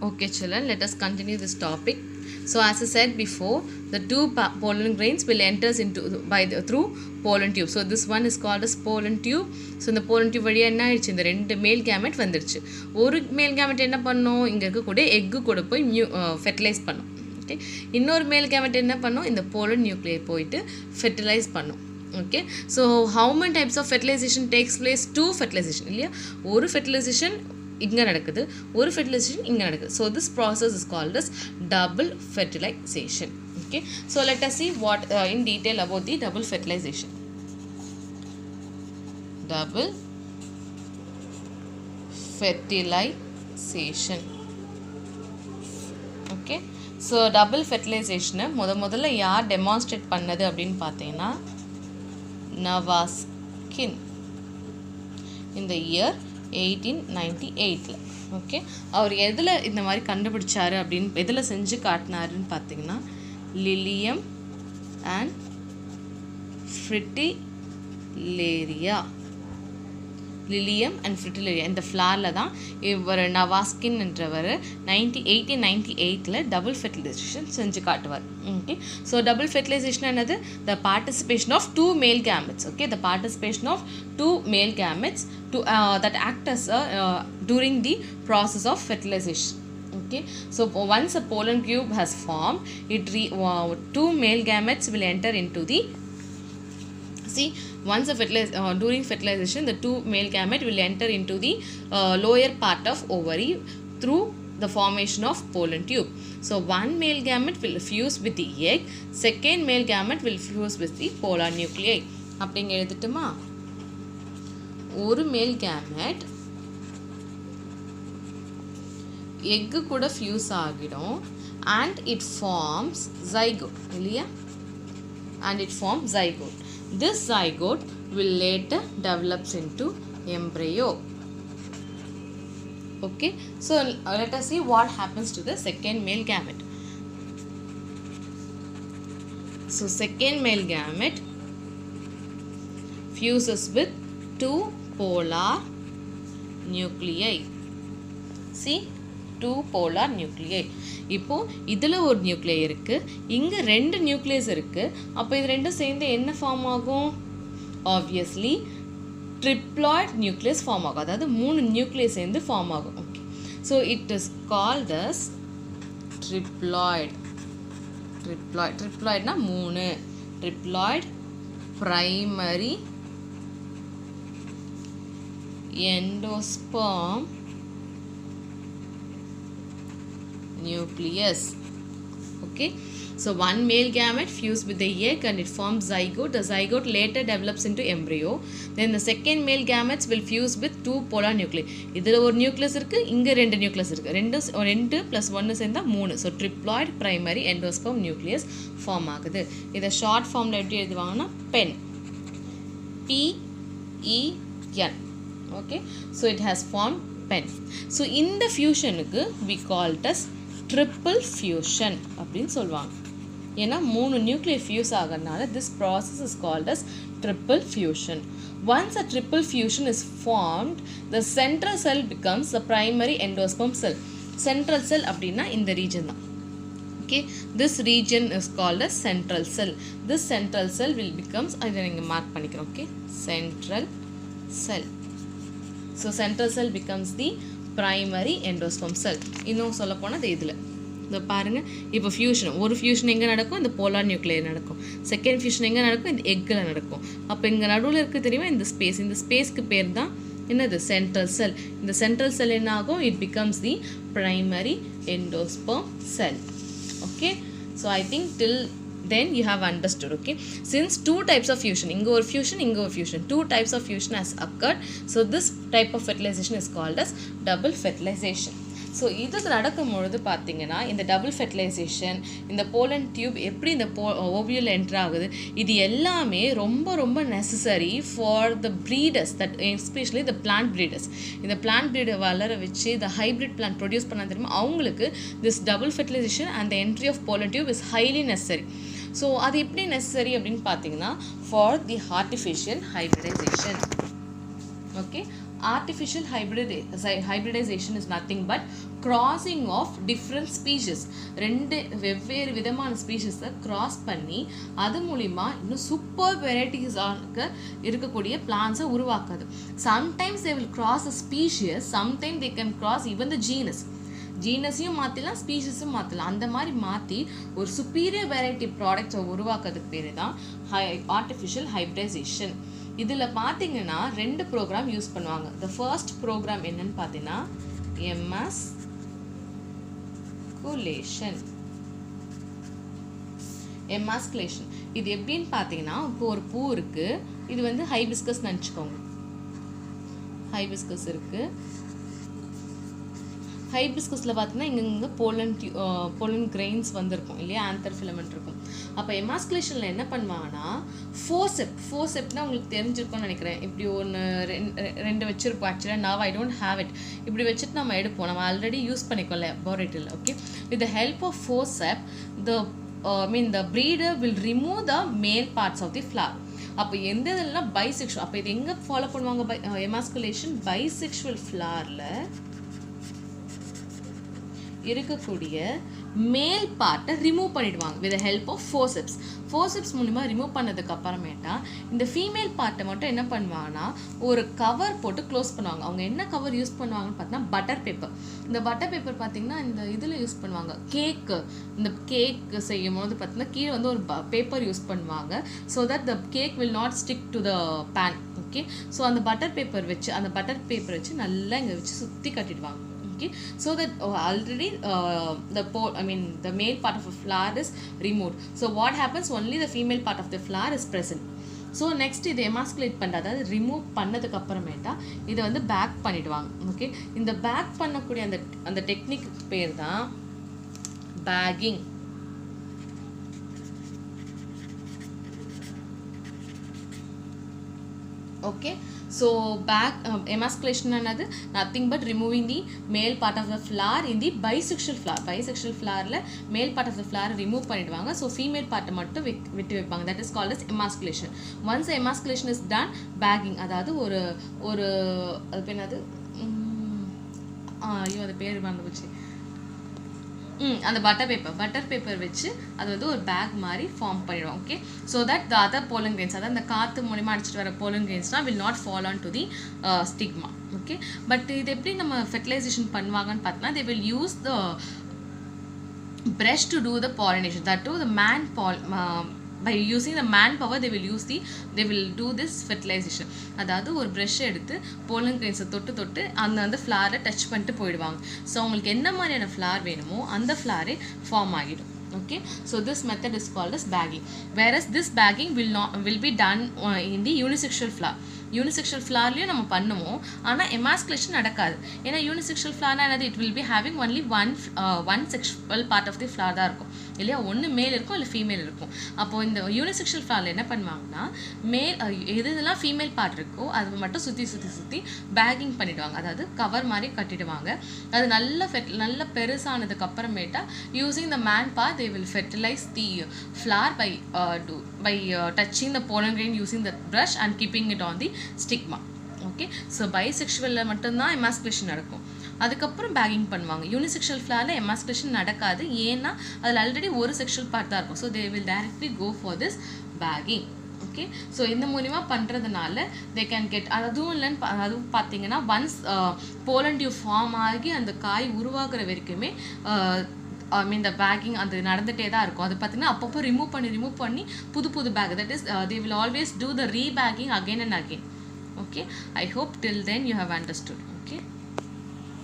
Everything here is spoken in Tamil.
Okay, children, let us continue this topic. So, as I said before, the two pollen grains will enter into through pollen tube. So, this one is called as pollen tube. So, இந்த pollen tube வழியா என்ன ஆயிடுச்சு, இந்த ரெண்டு மேல் கேமெட் வந்துருச்சு. ஒரு மேல் கேமெட் என்ன பண்ணும், இங்கே இருக்கக்கூடிய எக்கு கூட போய் ஃபெர்டிலைஸ் பண்ணும். ஓகே, இன்னொரு மேல் கேமெட் என்ன பண்ணும், இந்த pollen nuclei போயிட்டு ஃபெர்டிலைஸ் பண்ணும். Okay, so how many types of fertilization takes place? Two fertilization இல்லையா, ஒரு fertilization இங்கே நடக்குது, ஒரு fertilization இங்கே நடக்குது. So this process is called as double fertilization. Okay, so let us see what in detail about the double fertilization. Double fertilization. Okay, so double fertilization முதல்ல யார் டெமான்ஸ்ட்ரேட் பண்ணது அப்படின்னு பார்த்தீங்கன்னா Navaskin in the year 1898. Okay, அவர் எதில் இந்த மாதிரி கண்டுபிடிச்சாரு அப்படின்னு, எதில் செஞ்சு காட்டினாருன்னு பார்த்தீங்கன்னா லிலியம் அண்ட் ஃப்ரிட்டிலேரியா. லிலியம் அண்ட் ஃப்ரிட்டிலேரியா இந்த ஃப்ளாரில் தான் இவர் நவாஸ்கின் என்றவர் 1898 டபுள் ஃபெர்டிலைசேஷன் செஞ்சு காட்டுவார். ஓகே, ஸோ டபுள் ஃபெர்டிலைசேஷன் என்னது, the participation of two male gametes. Okay, the participation of two male gametes to that act as during the process of fertilization. Okay, so once a pollen tube has formed, two male gametes will enter into the once during fertilization the two male gamete will enter into the lower part of ovary through the formation of pollen tube. So one male gamete will fuse with the egg, second male gamete will fuse with the polar nuclei. அப்படிங்க எழுதிட்டுமா, ஒரு மேல் கேமெட் எக்கு கூட ஃபியூஸ் ஆகிடும் and it forms zygote இல்லையா, and it forms zygote. This zygote will later develops into embryo. Okay, so let us see what happens to the second male gamete. So second male gamete fuses with two polar nuclei. See, two polar nuclei. இப்போ இதில் ஒரு நியூக்ளியை இருக்குது, இங்கே ரெண்டு நியூக்ளியஸ் இருக்குது. அப்போ இது ரெண்டும் சேர்ந்து என்ன ஃபார்ம் ஆகும், ஆப்வியஸ்லி ட்ரிப்ளாய்ட் நியூக்ளியஸ் ஃபார்ம் ஆகும். அதாவது மூணு நியூக்ளியஸ் சேர்ந்து ஃபார்ம் ஆகும். Okay, so it is called as triploid. ட்ரிப்ளாய்ட்னா மூணு, triploid primary endosperm nucleus. Okay, so one male gamete fused with the egg and it forms zygote. The zygote later develops into embryo. Then the second male gametes will fuse with two polar nuclei. இதில் ஒரு நியூக்ளியஸ் இருக்குது, இங்கே ரெண்டு நியூக்ளியஸ் இருக்குது. ரெண்டு ப்ளஸ் ஒன்று சேர்ந்தா மூணு. So triploid primary endosperm nucleus form ஆகுது. இதை ஷார்ட் ஃபார்மில் எப்படி எழுதுவாங்கன்னா pen, PEN. Okay, so it has formed pen. So in the fusion we call it as triple fusion அப்படின்னு சொல்லுவாங்க. ஏன்னா மூணு நியூக்ளியர் ஃபியூஸ் ஆகிறதுனால this process is called as triple fusion. Once a triple fusion is formed, the central cell becomes the primary endosperm cell. Central cell அப்படின்னா இந்த region தான். Okay, this region is called as central cell. This central cell will becomes, இதை நீங்கள் மார்க் பண்ணிக்கிறோம். Okay, central cell. So central cell becomes the primary endosperm cell. இன்னும் சொல்ல போனால் இதில் இந்த பாருங்கள், இப்போ ஃபியூஷன், ஒரு ஃபியூஷன் எங்கே நடக்கும், இந்த போலார் நியூக்ளியர் நடக்கும். செகண்ட் ஃபியூஷன் எங்கே நடக்கும், இந்த எக்கில் நடக்கும். அப்போ இங்கே நடுவில் இருக்குது தெரியுமா இந்த ஸ்பேஸ், இந்த ஸ்பேஸ்க்கு பேர் தான் என்னது, சென்ட்ரல் செல். இந்த சென்ட்ரல் செல் என்ன ஆகும், it becomes the primary endosperm cell. Okay, so I think till then you have understood. Okay, since two types of fusion, ingo or fusion, two types of fusion has occurred, so this type of fertilization is called as double fertilization. So இதுக்கு நடக்கும்பொழுது பார்த்தீங்கன்னா இந்த டபுள் ஃபெர்டிலைசேஷன், இந்த போலன் டியூப் எப்படி இந்த ஓவியில் என்ட்ரு ஆகுது, இது எல்லாமே ரொம்ப ரொம்ப necessary for the breeders, that especially the plant breeders. இந்த பிளான்ட் ப்ரீடர் வளர வச்சு இந்த ஹைப்ரிட் பிளான்ட் ப்ரொடியூஸ் பண்ண தெரியுமா, அவங்களுக்கு this double fertilisation and the entry of pollen tube is highly necessary. So அது எப்படி நெசசரி அப்படின்னு பார்த்தீங்கன்னா for the artificial hybridisation. Okay, artificial hybridization is nothing but crossing of different species. ரெண்டு வெவ்வேறு விதமான ஸ்பீஷிஸை கிராஸ் பண்ணி அது மூலிமா இன்னும் சூப்பர் வெரைட்டிஸாக இருக்கக்கூடிய பிளான்ஸை உருவாக்குது. Sometimes they will cross a species, sometimes they can cross even the genus. ஜீனஸையும் மாற்றலாம், ஸ்பீஷஸும் மாற்றலாம். அந்த மாதிரி மாற்றி ஒரு சுப்பீரியர் வெரைட்டி ப்ராடக்ட்ஸை உருவாக்குறதுக்கு பேர் தான் ஆர்டிஃபிஷியல் ஹைப்ரிடைசேஷன். இதில் பார்த்தீங்கன்னா 2 ப்ரோக்ராம் யூஸ் பண்ணுவாங்க. த ஃபர்ஸ்ட் ப்ரோக்ராம் என்னன்னு பார்த்தீங்கன்னா எமாஸ்குலேஷன். இது எப்படின்னு பார்த்தீங்கன்னா, இப்போ ஒரு பூ இருக்குது, இது வந்து ஹைபிஸ்கஸ் நினச்சிக்கோங்க. ஹைபிஸ்கஸ் இருக்குது. ஹைபிஸ்கஸில் பார்த்தீங்கன்னா இங்கே போலன் கிரெயின்ஸ் வந்திருக்கும் இல்லையா, ஆந்தர் ஃபிலமெண்ட் இருக்கும். அப்போ எமாஸ்குலேஷனில் என்ன பண்ணுவாங்கன்னா ஃபோர்செப்னா உங்களுக்கு தெரிஞ்சிருக்கும்னு நினைக்கிறேன். இப்படி ஒன்று 2 வச்சுருப்போம். ஆக்சுவலாக now I don't have it. இப்படி வச்சுட்டு நம்ம எடுப்போம். நம்ம ஆல்ரெடி யூஸ் பண்ணிக்கோம் லேபரேட்டரியில். Okay, with the help of forceps the breeder will remove the male parts of the flower. அப்போ எந்த இதெல்லாம் பைசெக்ஷுவல், அப்போ இது எங்கே ஃபாலோ பண்ணுவாங்க எமாஸ்குலேஷன்? பைசெக்ஷுவல் ஃப்ளாரில் இருக்கக்கூடிய மேல் பார்ட்டை ரிமூவ் பண்ணிடுவாங்க வித் ஹெல்ப் ஆஃப் ஃபோர்செப்ஸ் மூலிமா ரிமூவ் பண்ணதுக்கு அப்புறமேட்டா இந்த ஃபீமேல் பார்ட்டை மட்டும் என்ன பண்ணுவாங்கன்னா ஒரு கவர் போட்டு க்ளோஸ் பண்ணுவாங்க. அவங்க என்ன கவர் யூஸ் பண்ணுவாங்கன்னு பார்த்தீங்கன்னா பட்டர் பேப்பர். இந்த பட்டர் பேப்பர் பார்த்தீங்கன்னா இந்த இதில் யூஸ் பண்ணுவாங்க. இந்த கேக் செய்யும் போது பார்த்தீங்கன்னா கீழே வந்து ஒரு பேப்பர் யூஸ் பண்ணுவாங்க. So that the cake will not stick to the pan. Okay, so அந்த பட்டர் பேப்பர் வச்சு நல்லா இங்கே வச்சு சுற்றி கட்டிடுவாங்க. Okay, so that already the male part of a flower is removed. So what happens? Only the female part of the flower is present. So next இதை எமாஸ்குலேட் பண்ணுறது, அதாவது ரிமூவ் பண்ணதுக்கு அப்புறமேட்டா இதை வந்து பேக் பண்ணிடுவாங்க. ஓகே, இந்த பேக் பண்ணக்கூடிய அந்த டெக்னிக் பேர் தான் packing. Okay, so emasculation another nothing but removing the male part of the flower in the bisexual flower la male part of the flower remove பண்ணிடுவாங்க. so female part மட்டும் விட்டு வைப்பாங்க. that is called as emasculation. once the emasculation is done, bagging, அதாவது ஒரு அது என்னது அது பேர் மறந்துச்சு. அந்த பட்டர் பேப்பர் வச்சு அது வந்து ஒரு பேக் மாதிரி ஃபார்ம் பண்ணிடுவோம். Okay, so that the other pollen grains, அதாவது அந்த காற்று மூலிமா அடிச்சுட்டு வர போலன் கிரெயின்ஸ்னால் will not fall on to the stigma. Okay, but இது எப்படி நம்ம ஃபெர்டிலைசேஷன் பண்ணுவாங்கன்னு பார்த்தோன்னா, they will use the brush to do the pollination. that too the by using the manpower they will do this fertilization. அதாவது ஒரு ப்ரஷ் எடுத்து போலன் கிரெயின்ஸை தொட்டு அந்த ஃப்ளாரை டச் பண்ணிட்டு போயிடுவாங்க. ஸோ அவங்களுக்கு என்ன மாதிரியான ஃப்ளார் வேணுமோ அந்த ஃப்ளாரே ஃபார்ம் ஆகிடும். Okay, so this method is called as bagging, whereas this bagging will be done in the unisexual flower. Unisexual ஃப்ளார்லேயும் நம்ம பண்ணுவோம், ஆனால் எமாஸ்குலேஷன் நடக்காது. ஏன்னா யூனிசெக்ஷுவல் ஃப்ளார்னா என்னது, it will be having only one sexual part of the flower தான் இருக்கும் இல்லையா, ஒன்று மேல் இருக்கும் இல்லை ஃபீமேல் இருக்கும். அப்போது இந்த யூனிசெக்ஷுவல் ஃப்ளாரில் என்ன பண்ணுவாங்கன்னா எதெல்லாம் ஃபீமேல் பார்ட் இருக்கோ அது மட்டும் சுற்றி பேக்கிங் பண்ணிவிடுவாங்க. அதாவது கவர் மாதிரி கட்டிடுவாங்க. அது நல்ல பெருசானதுக்கு அப்புறமேட்டா using the man part they will fertilize the flower by touching the pollen grain using the brush and keeping it on the stigma. Okay, so bisexual மட்டும்தான் எமாஸ்குலேஷன் நடக்கும். அதுக்கப்புறம் பேக்கிங் பண்ணுவாங்க. யூனிசெக்ஷுவல் ஃப்ளாரில் எமாஸ்குலேஷன் நடக்காது, ஏன்னா அதில் ஆல்ரெடி ஒரு செக்ஷுவல் பார்ட் தான் இருக்கும். So they will directly go for this bagging. Okay, so இந்த மூலிமா பண்ணுறதுனால தே கேன் கெட், அதுவும் பார்த்தீங்கன்னா ஒன்ஸ் போலன் டியூப் ஃபார்ம் ஆகி அந்த காய் உருவாக்குற வரைக்குமே இந்த பேக்கிங் அது நடந்துகிட்டே தான் இருக்கும். அது பார்த்தீங்கன்னா அப்பப்போ ரிமூவ் பண்ணி புது bag, that is they will always do the rebagging again and again. Okay, I hope till then you have understood. Okay.